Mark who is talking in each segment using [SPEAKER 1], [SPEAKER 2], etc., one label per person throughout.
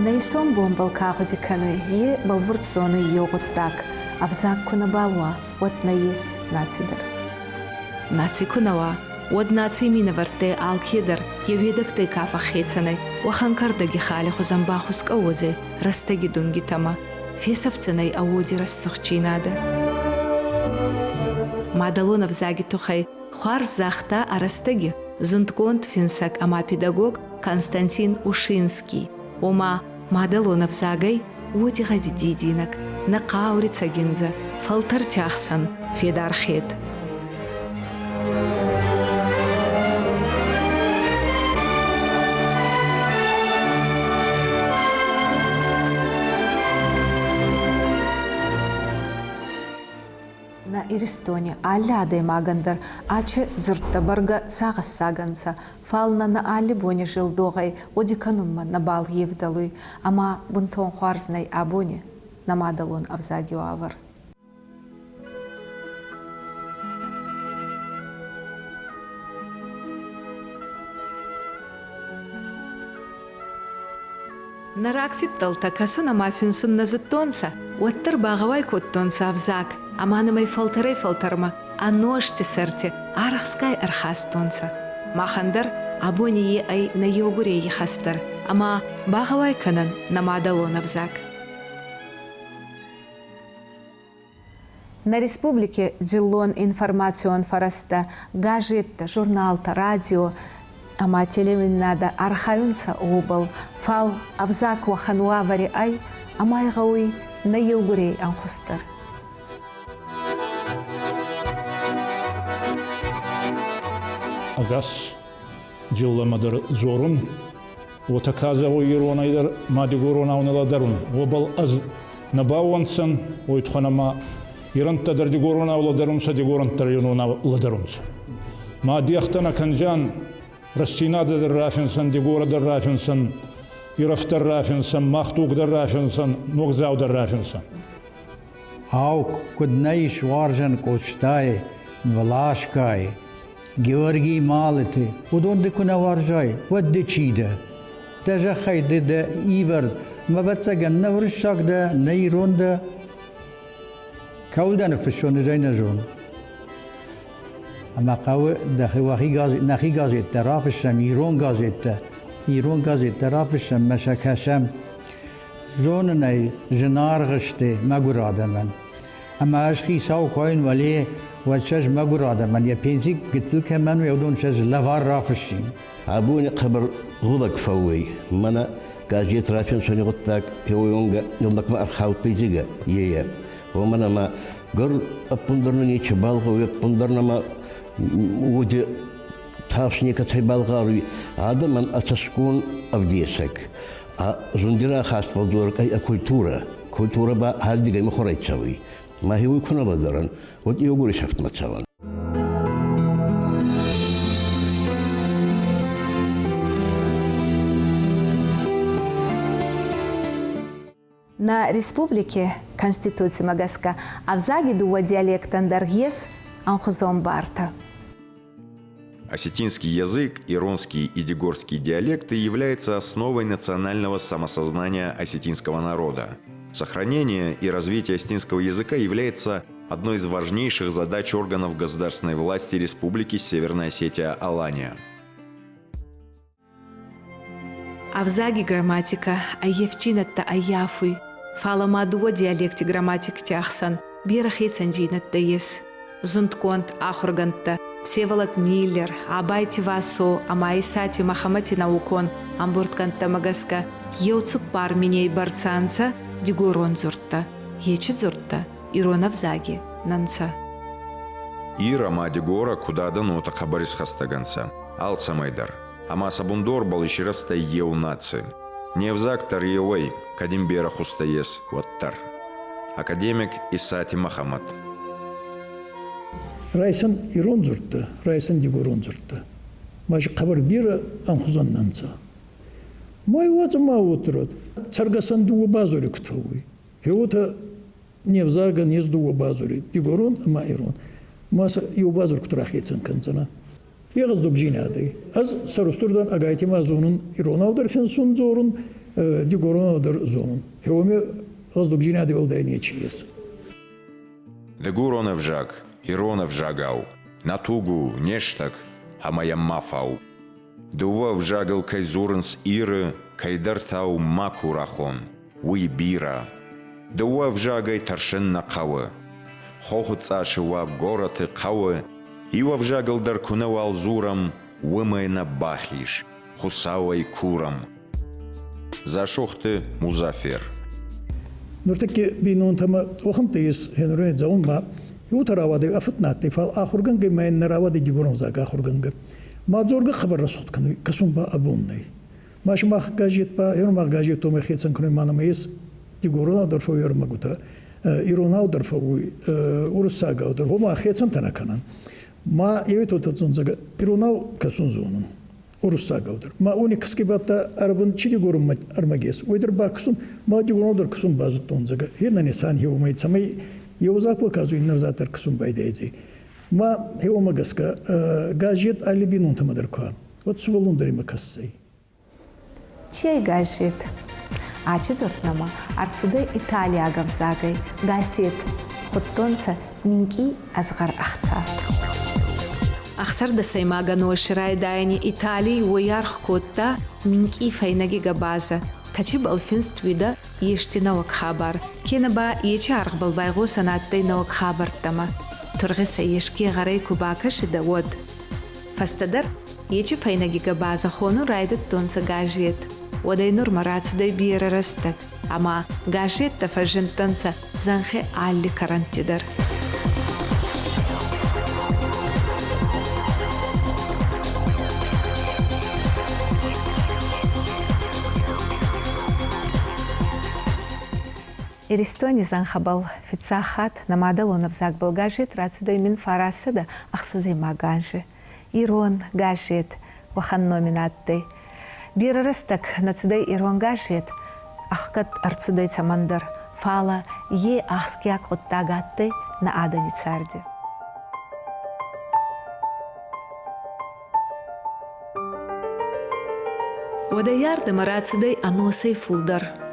[SPEAKER 1] Нейсон бомбал кагоди кануи, е балвурцону йогут так, а взак куна балва, от наис нацидер. Наци кунава, от наци минаварте алкидер, евидакте кафа хейцанай, ваханкардаги хали хузамбахус каузе, растаги дунги тама, фесовцанай ауди рассухчинада. Мадалона взаги тухай, хуар захта арастаги, зунтконт финсак ама педагог Константин Ушинский. Ома Мадалона взагай, уди гази дидинак, на каурица гинза, фалтар тяхсан, федархет. На Иристоне алядай магандар, аче дзурта барга сагас саганца, фална на алибоне жил догай, одиканумма на бал евдалуй, ама бунтон хуарзнай абоне, на Мадалон авзагио авар. На ракфиттал такасу на мафинсун на зуттонца, оттар багавай коттонца авзак, аманы май фалтарма, а ножти серти, арахскай архастонца. Махандар абони е ай на йогуре ехастар, ама багавай канан на Мадалон авзак. На республике джилон информацион фараста, газетта, журналта, радио, ама телевиннада архаюнца обал, фал авзак вахануавари ай, амай гауи на йогурей анхустар.
[SPEAKER 2] Агас джилла мадар зорун, отаказа ойронайдар мадигорона уналадарун, обал аз набауансан, ойтханама ирантадар дигорона уладарунса дигорантар юнона уладарунса. Мадиахтана канжан Рассинада деррафинсан, дигора деррафинсан, Ирафтар рафинсан, Махтук деррафинсан, Ногзау деррафинсан.
[SPEAKER 3] Аук куднаиш варжан кочтай, Влашкай, Георгий Малити, удон декуна варжай, вот дечида. Даже хайде да ивер, мабацаган навршак да нейронда, каулдан фешон жайна жон. اما قوي داخل نخي غازيت طرف الشام ايرون غازيت طرف الشام مشاكشم زون ناي جنار غشتي ما غراده من اما اشخي ساو كوين ولي وشج ما غراده من يا بينزي قلت كمان ويودون شج لافار رافشين
[SPEAKER 4] ابوني قبر غلق فوي منا غازيت رافين سوني غتاك يويونغا يومك ما ارخاوتي جيجا يا ومنا ما غر ابوندرني تشبالغو يبوندرنا ما ودي تافشنيكا تيبالغاروي هذا من أتسكون أبديسك زندرا خاص بالدورك أي كولتورا با هذه جاي مخرج تسوي ما هو يكون بدران ودي يقول شفت ما تسوي
[SPEAKER 1] На республике Конституции Магаска авзаги дуа диалект андаргес анхузом барта.
[SPEAKER 5] Осетинский язык, иронский и дегорский диалекты являются основой национального самосознания осетинского народа. Сохранение и развитие осетинского языка является одной из важнейших задач органов государственной власти Республики Северная Осетия-Алания.
[SPEAKER 1] Авзаги грамматика, аевчинатта аяфуй, фаламадуа диалекти грамматик тяхсан, бирахи санджинатта ес. Зунтконт Ахурганта, Всеволод Миллер, Абайти Васо, Амаисати Махамати Наукон, Амбуртканта Магаска, Еуцук пар миней барцанца, Дигурон зурта, Ечи зурта, Ирона взаги, Нанца.
[SPEAKER 5] Ира Дигора куда-да нота хабарис хастаганца, Алцамайдар, Ама Сабундор балишираста еу наци, Невзактар еуэй, Кадимбера хустаес ваттар. Академик Исати Махамад.
[SPEAKER 6] Райсан ирон зуртта, райсан дигорон зуртта. Маш хабар бира анхузан нанца. Мой вацма утрот. Царгасан дуа базори ктовый. Хеота невзага нез дуа базори. Дигорон ама ирон. Маса ю базор ктрахецен канцана. Ягаз добжинады. Аз сарустурдан агайтима зонун ирон авдар фенсун зорун ديقورون در زونون هومي قصدك جينادي ولديني تشيس
[SPEAKER 5] Дегуронов жаг, Иронов жагау, Натугу, нештак, Амая мафау. Дував жагал кайзуренс иры, Кайдартау макурахон, Уи бира. Дував жагай таршен на кавы. Хохуц ашива гороты кавы, Ивав жагал дар кунавал зурам, Уымай на бахиш, Хусавай курам. Зашохты Музафер.
[SPEAKER 6] نرتكي بينون تما وخمتيس هنرين زون ما يوتراودي أفتناتي فالآخر جنگ ما نراودي جيغورون زاك آخر جنگ ما زورگ خبر رسوت كنو كسون با أبوني ماش ما خجيت با يوم ما خجيت توم خيتسن كنو ما نميس جيغورون در فو يوم مغوتا إيرونا در فو أورساغا در فو ما خيتسن تنا كنن ما يوتو تزون زاك إيرونا كسون زونون Urussaga odur. Ma oni kıskibatta arabın çili gorum armages. Oydur baksun ma diyorum odur kısım bazı tonzaga. Yine insan hivumay samay yozaklı kazu inner zater kısım baydaydı. Ma hivumagaska gajit alibinun tamadır kuan. Ot suvalundari makassay.
[SPEAKER 1] Чей гажет? А четвертнама отсюда Италия гавзагай гасет хоттонца минки азгар ахцат. أخسر دسيما غنو شراي دايني إيطالي ويارخ كوتا منكي فايناجي غبازة تجيب الفنست ويدا يشتنا وك خبر كينا با يجي عرق بالبايغو سناتي نوك خبر تما ترغي سيشكي غري كوباكش داود فاستدر يجي فايناجي غبازة خونو رايدت تونسا غاجيت وداي نور مراتو داي بير رستك أما غاجيت تفاجن تنسا زنخي عالي كارانتيدر إريستوني زنخبل في الساحات نمادلون في زاك بلغاجيت راتسوداي من فراسة أخصزي ما غانجي إيرون غاجيت وخنو مناتي بيررستك نتسوداي إيرون غاجيت أخكت أرتسوداي تمندر فالا يه أخسكياك غتاغاتي نعادني تساردي وديار دمراتسوداي أنوسي فولدر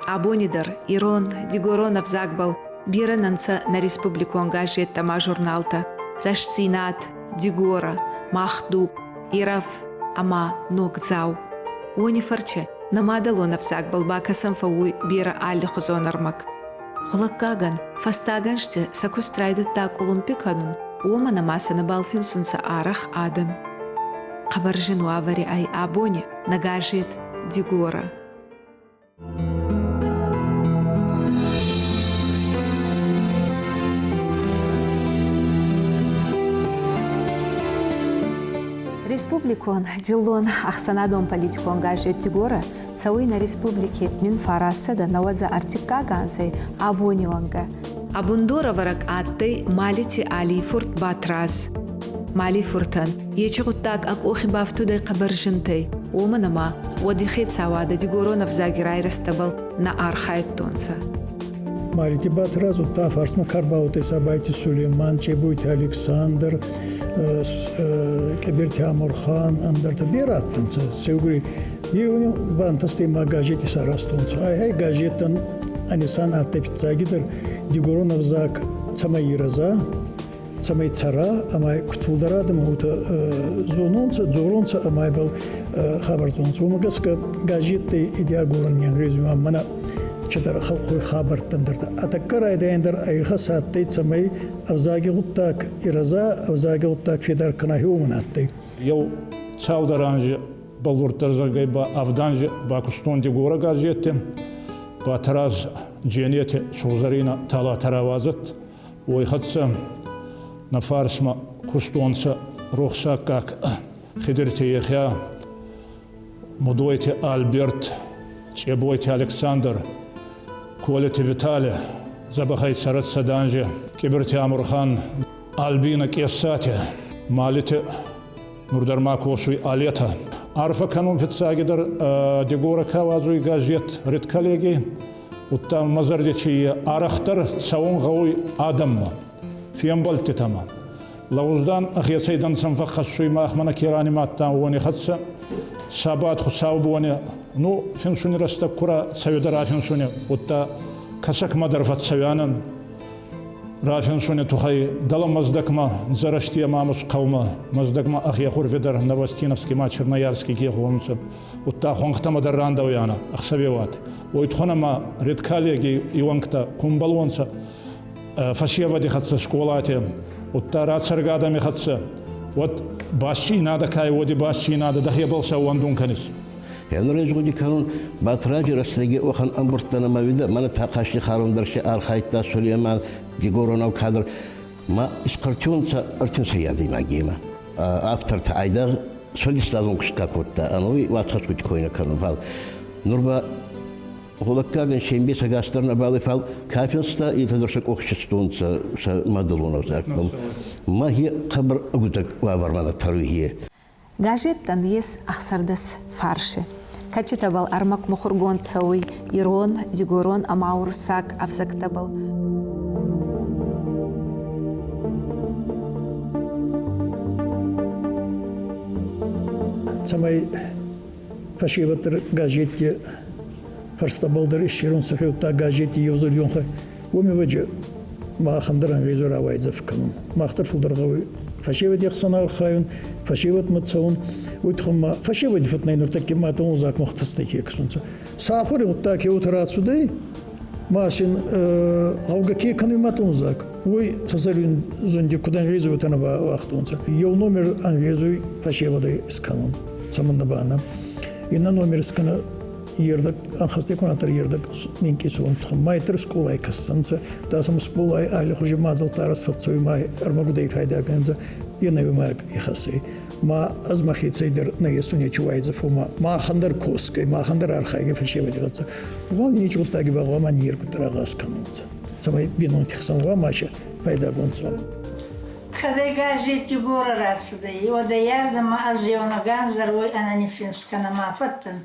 [SPEAKER 1] Абонидер, Ирон, Дигоронов загбал, Бирананца на республику ангажет тама журналта, Рашцинат, Дигора, Махдуб, Ирав, Ама, Ногзау. Они фарче, намадалонов загбал бакасам фауй бира алли хозонармак. Холаккаган, фастаганште сакустрайдет так олимпиканун, Ома намаса на балфинсунса арах адан. Хабаржину авари ай абони, нагажет Дигора. Республикон жилон ахсанадон политикон гажет Дигора цауи на республике мин фарасада наваза артика ганзей абониванга. Абундора варак атты малити алифурт батрас. Малифуртан ечегуттак ак охи бафтудай қабаржинтай. Оманама одихет савада Дигоронов загирай растабал на архайт тонца.
[SPEAKER 6] Малити батрас утта фарсма карбауты сабайти Сулейман, Чебуйти Александр, Кебир Тямурхан, Андарта Бираттанца, Сеугри, Юни Бантасти Магажети Сарастунца. Ай газетан Анисан Атепицагидер, Дигоронов зак Цамаираза, Цамай Цара, Амай Ктулдарадам, Зонунца, Зорунца, Амай был Хабарзонца. Умагаска газеты идиагуран Янгризума Мана. Читар халқой хабар тандырда. Атаккар айдайындар айға сааттай цамай авзаги ғуттак ираза, авзаги ғуттак федар канахи уманаттай.
[SPEAKER 2] Яу цалдаранжи балвуртарзагай ба авданжи ба кустон Дигора газети ба тараз дженети шузарина тала таравазат ойхатса на фарсма кустонца рухса как хидерти ехя мудойти Альберт Чебойти Александр Колети Виталий, Забахай Сарат Саданжи, Кибер Тямурхан, Альбина Кесати, Малити Нурдарма Кошуй Алета. Арфа канун фитсагидер Дигора Кавазуй газет ред коллеги, уттам Мазардичи Арахтар Саун Гауй Адамма, Фиамбальти Тама. Лауздан Ахьяцейдан Самфахасуй Махмана Кирани Маттан Уани Хатса, Сабат хусаубуане, ну, финсуни раста кура савидара финсуни, утта касак мадарфат савянан, рафинсуни тухай дала маздакма, зараштия мамус каума, маздакма ахия хурвидар, Новостиновский ма, Черноярский кехонца, утта хонхта мадарранда уяна, ахсавиват. Ойтхонама редкалеги иванкта кумбалонца, фасьева дихатса школате, утта рацаргада михатса, вот баши надо кай, води баши надо, да хебался уандун канис.
[SPEAKER 4] Я нарезгуди канун батраji растеги охан амбуртана мавида, мана тақаши харун дарши архайта Сулейман дигоронав кадр, ма искартюнца артинса яди магима. Автор та айда солисталун кускакотта, анови ватхаскути койна канун фал. Нурба Гулаккаген шембес агастрна балы фал кафенста и тадоршак обществунца са мадалунов закбал. Маги қабр агутак вавармана таруихие.
[SPEAKER 1] Гажеттан ес ахсардас фарши. Качетабал армак мухургон цауи, ирон, дигорон, амаурсак, авзактабал.
[SPEAKER 6] Цамай фашиватыр газетте фарстабалдар ишерун сахиутта газетте юзур юнха. Уми ваджа махандаран везур авайдзав канун. Махтар фулдаргавы фашиват яхсанар хаюн, фашиват мацаун. Уйтхумма фашиват футнай нуртаки матун узак мухтастаки ксунца. Сахури уттаки утрацудай машин авгаки кану матун узак. Ой сазарин зунди кудан везу утана вахтунца. Йол номер анвезу фашивадай сканун. Самандабана. И на номер скана yerdak anxastek onatar yerdak minki suun maitar skolay kassansa dasam skolay ali xuji mazal taras fatsoy mai armagudai fayda ganza yenavi ma ikhasi ma azmakhit sayder na yesunya chwaiza fuma ma khandar koskay ma khandar arkhayga fashevadi gatsa wal nichutagi bagwa man yer kutragas kanunza samay binon tixsan wa macha fayda gonsa
[SPEAKER 7] Когда газети гора рацуда его да ярдама азиона ганзар ой ананифинска на мафаттан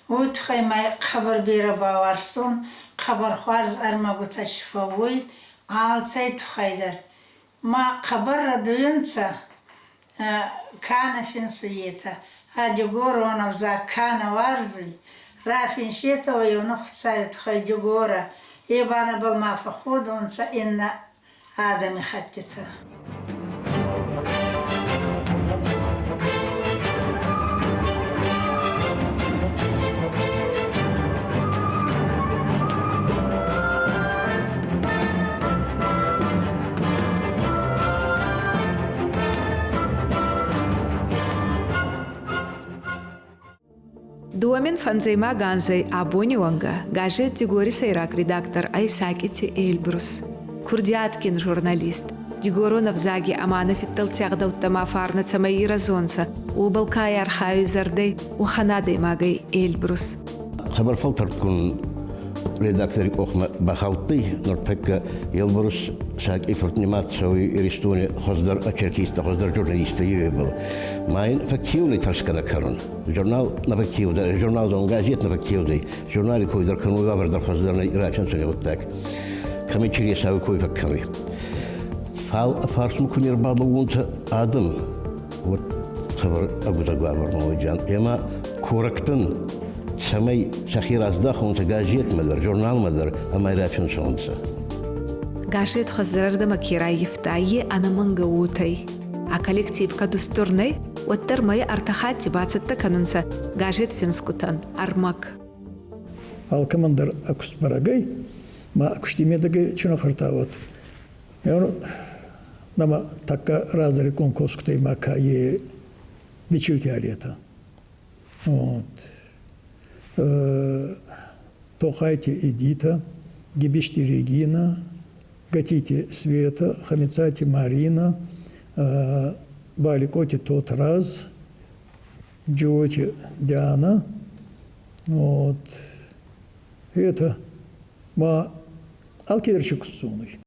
[SPEAKER 7] Уйт хаймай хабар бира баварсон, хабар хварз армагута шифавуй, алцайт хайдар. Ма хабар радуюнца кана финсуета, а дюгора он авза кана варзуй, рафин шета вайонох царит хай дюгора, ебана был мафа ходунца инна адами хаттита.
[SPEAKER 1] Дуамин фанзейма ганзей абонюанга, гажет дигори сайрак редактор Айсакити Эльбрус. Курдяткин журналист. Дигоронов заги амана фитталтягда уттама фарна цамаира зонца. Убалкай архаю зардей уханадей магай Эльбрус.
[SPEAKER 4] Хабар фалтар кун редактор охма бахалты норпекка Эльбрус шаг информацию иристоне хоздар очеркиста хоздар журналиста евел. Майн фактивный тарскана карун. Журнал на фактивда, журнал он газет на фактивда. Журнал койдар кану гавардар хоздарный рачан соне вот так. Ками чересавы кой факками. Фал афарсму кунир бабуунца адым. Вот хабар агуда гавар мойджан. Эма корактын самай шахираздах онца газет мадыр, журнал мадыр, амай рачан сонца.
[SPEAKER 1] Гашет хоздарда макира ефтайи анаманга утай. А коллективка дустурней, оттар май артахати бацатта канунса, гашет финскутан, армак.
[SPEAKER 6] Ал командар акустбарагай, ма акуштимедагай чунахартават. Нама така разари конкурскутай мака е бичилти алета. Вот. Тохайте Эдита, Гибишти Регина, Гатите Света, Хамицати Марина, Баликоти тот раз, Джоти Диана. Вот. Это ма алкидерчик сунуй.